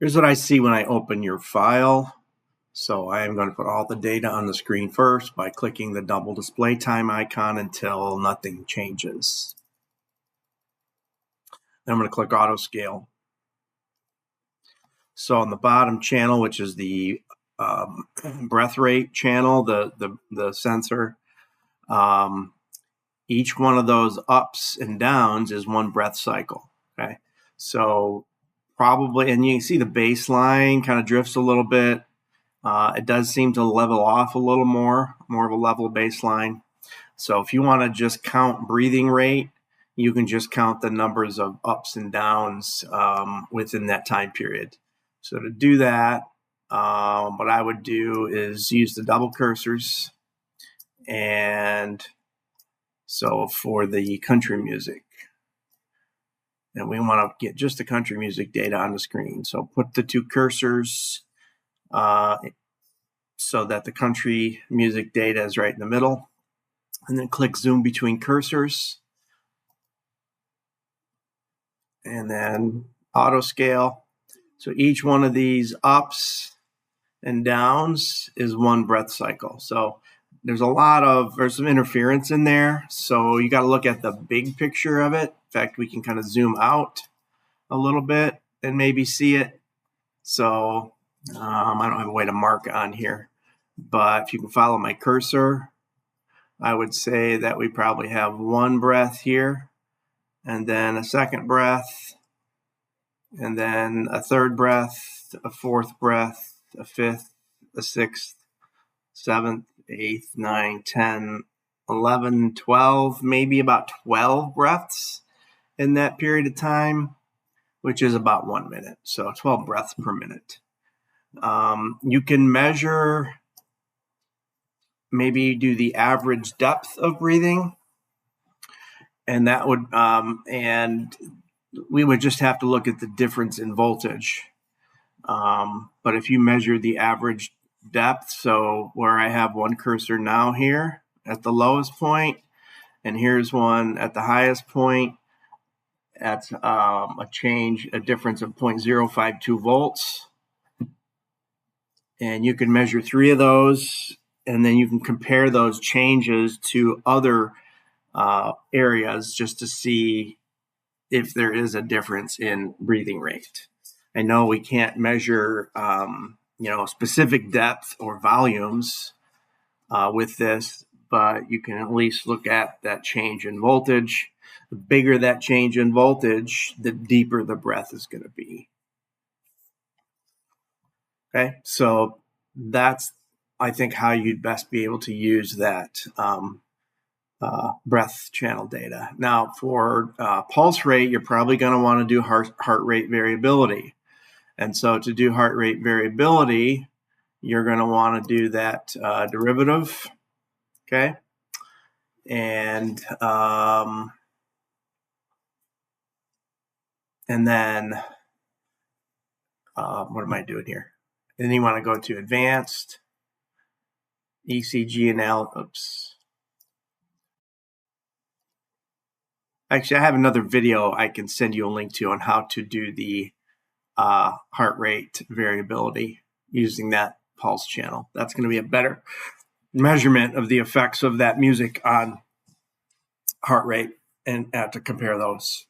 Here's what I see when I open your file. So I am going to put all the data on the screen first by clicking the double display time icon until nothing changes. Then I'm going to click auto scale. So on the bottom channel, which is the breath rate channel, the sensor, each one of those ups and downs is one breath cycle. Okay, so probably, and you can see the baseline kind of drifts a little bit. It does seem to level off a little more of a level baseline. So if you want to just count breathing rate, you can just count the numbers of ups and downs within that time period. So to do that, what I would do is use the double cursors. And so for the country music, and we want to get just the country music data on the screen. So put the two cursors so that the country music data is right in the middle. And then click zoom between cursors. And then auto scale. So each one of these ups and downs is one breath cycle. So there's some interference in there. So you got to look at the big picture of it. In fact, we can kind of zoom out a little bit and maybe see it. So I don't have a way to mark on here, but if you can follow my cursor, I would say that we probably have one breath here, and then a second breath, and then a third breath, a fourth breath, a fifth, a sixth, seventh, eighth, 9, 10, 11, 12, maybe about 12 breaths in that period of time, which is about 1 minute. So 12 breaths per minute. You can measure, maybe do the average depth of breathing, and that would, and we would just have to look at the difference in voltage. But if you measure the average depth, so where I have one cursor now here at the lowest point, and here's one at the highest point, that's a difference of 0.052 volts. And you can measure 3 of those, and then you can compare those changes to other areas just to see if there is a difference in breathing rate. I know we can't measure specific depth or volumes with this, but you can at least look at that change in voltage. The bigger that change in voltage, the deeper the breath is going to be. Okay, so that's, I think, how you'd best be able to use that breath channel data. Now, for pulse rate, you're probably going to want to do heart rate variability. And so to do heart rate variability, you're going to want to do that derivative, okay? And then what am I doing here? And then you want to go to advanced ECG analysis. Actually, I have another video I can send you a link to on how to do the heart rate variability using that pulse channel. That's going to be a better measurement of the effects of that music on heart rate, and to compare those.